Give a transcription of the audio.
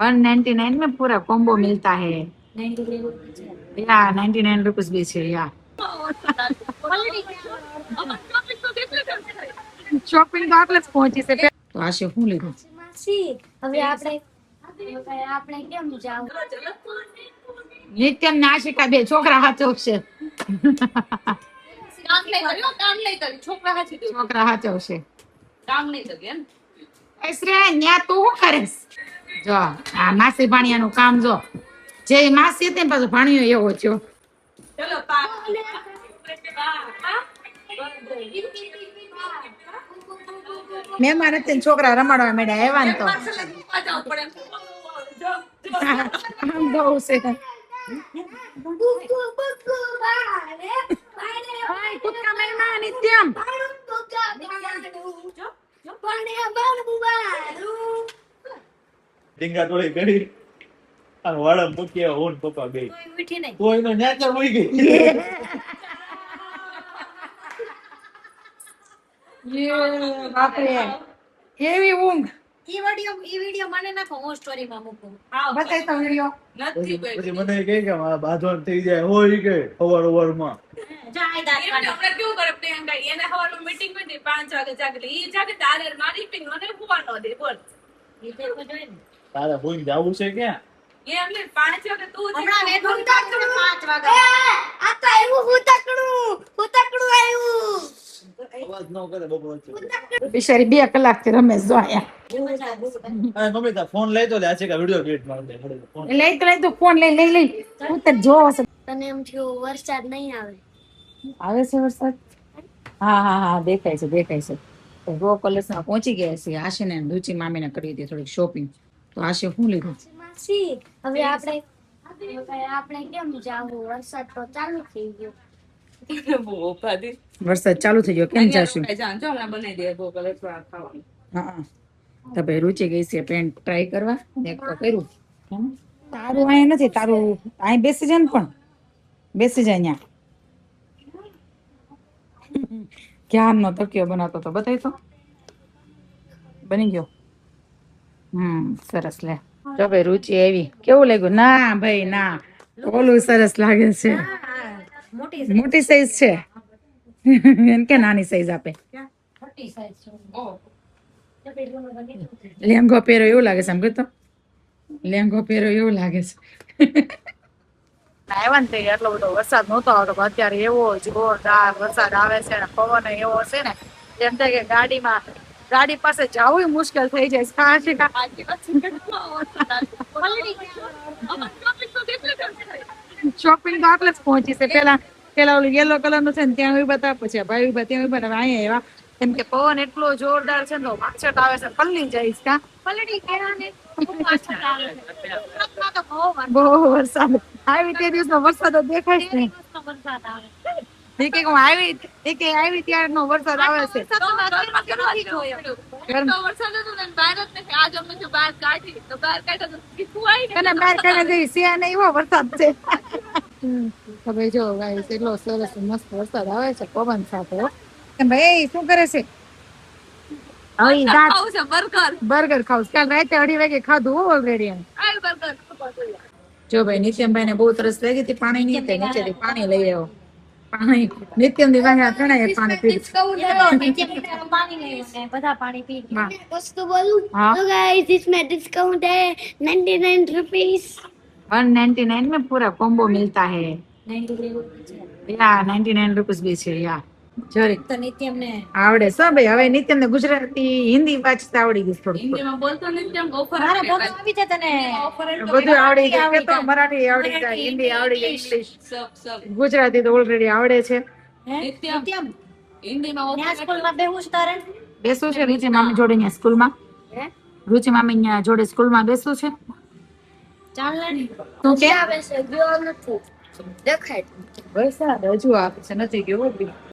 199 में पूरा कॉम्बो मिलता है। 99 रुपीज भी છે યા શોપિંગ તો આટલે જ પહોંચી છે તો આ છે શું લીધું હવે આપણે કેમ જાવ નિત્યમ ને આશિકા બે છોકરા હાચવશે છોકરા હાચવશે શ્રેયા ન્યા તું શું કરીશ જો આ માસી ભાણિયાનું કામ જો જે માસી હતી ને પાછું ભાણિયો એવો થયો મહેમાન હતી ને છોકરા રમાડવા માંડ્યા એવા ને તો આમ બહુ છે કુતરા મહેમાન નિત્યમ ડીંગા તોડી કરી અને વાળા મૂક્યા હું પપ્પા બે કોઈ નો ન્યાચર મૂકી ગઈ બાપરે એવી ઊંઘ ઈ વિડિયો મને નાખો હું સ્ટોરી માં મૂકું બતાય તો વિડિયો પછી મને કહે કે બાંધવાનું થઈ જાય હોય કે અવાર માં જાય દાદ આપણે કેવું કરે પ્રિયંકા એને હવારમાં મીટિંગ કરી 5 વાગે જાગે ઈ જાગે તારે મારી પિંગ મને ફુવાનો દે બોલ ઈ તો જોઈ ને તારે હોઈને જાવું છે ક્યાં એમને 5 વાગે તું હમણાં મે તો 5 વાગે આ તો આવ્યું હુતકડું આવ્યું અવાજ ન કરે બપોર વચ્ચે બિચારી 2 કલાકથી રમેશ જો આયા મમ્મી તા ફોન લઈ તો લે છે કે વિડિયો ક્લિપ માર દે ફોન લઈ તો ફોન લઈ હું તો જોવો છે તને એમ થયું વરસાદ નહીં આવે આવે છે વરસાદ હા દેખાય છે તો રો કોલેજમાં પહોંચી ગયા છે આશીને રુચિ મામીને કરી હતી થોડીક શોપિંગ તો આશી શું લીધું માસી હવે આપણે કેમ જાવું વરસાદ તો ચાલુ થઈ ગયો વરસાદ ચાલુ થઈ ગયો કેમ જાશું બનાવી દે ગોકલે ખાવાનું હા તો ભાઈ રુચિ ગઈ છે પેન્ટ ટ્રાય કરવા એક તો કર્યું તારું અહીંયા નથી તારું અહીં બેસી જાય ને પણ બેસી જાય અહીંયા ક્યારનો તકિયો બનાવતો તો બતાવી તો બની ગયો સરસ લે જો ભાઈ રુચિ આવી કેવું લાગ્યું ના ભાઈ ના ઓલું સરસ લાગે છે મોટી સાઈઝ છે એમ કે નાની સાઈઝ આપે મોટી સાઈઝ લેંગો પહેરો એવું લાગે છે આમ તો લેંગો પહેરો એવું લાગે છે આવ્યા ને એટલો બધો વરસાદ નહોતો આવતો પણ અત્યારે એવો જોરદાર વરસાદ આવે છે ને પવન એવો છે ને એમ થાય કે ગાડી પાસે જવું મુશ્કેલ થઈ જાય શોપિંગ તો આટલે જ પહોંચી છે પેલા ઓલું યેલો કલર નું છે ને ત્યાં બતા પછી ભાઈ ઉભા ત્યાં ઉભા અહીંયા એવા કેમ કે પવન એટલો જોરદાર છે ને માછટ આવે છે પલ્લી જઈશ કા બહુ વરસાદ આવી તે દિવસનો વરસાદ દેખાય છે હું આવી ત્યારનો વરસાદ આવે છે બહાર કાઢી સિયા ને એવો વરસાદ છે હવે જો ગાઈસ એટલો સરસ મસ્ત વરસાદ આવે છે પવન સાથે ભાઈ શું કરે છે બર્ગર ખાવ કાલ રાતે 2:30 વાગે ખાધું ઓલરેડી જો ભાઈ નિત્યમભાઈ ને બહુ તરસ લાગી હતી પાણી ની નીચેથી પાણી લઈ આવ્યો પાણી નિત્યમ ની વાહે ઘણા પાણી બધા પાણી પી વસ્તુ બોલું तो गाइस इसमें डिस्काउंट है 99 रुपीस 199 में पूरा कॉम्बो मिलता है 99 रुपीस भी છે યા જોરી તો નિત્યમ ને આવડે છે ભાઈ હવે નિત્યમ ને ગુજરાતી હિન્દી વાંચતા આવડી ગઈ થોડું હિન્દીમાં બોલતો નિત્યમ ઓફર મારે બધું આવી છે તને બધું આવડી ગયું તો મરાઠી આવડી જાય હિન્દી આવડી જાય ઇંગ્લિશ સબ ગુજરાતી તો ઓલરેડી આવડે છે નિત્યમ હિન્દીમાં ત્યાં સ્કૂલમાં બેહું છે તારે બેસવું છે રુચિ મામી જોડે અહીંયા સ્કૂલમાં રુચિ મામી અહીંયા જોડે સ્કૂલમાં બેસવું છે ચાલ ને તું કે આવે છે ગયો નથી દેખાય વરસાદ હજુ આવે છે નથી ગયો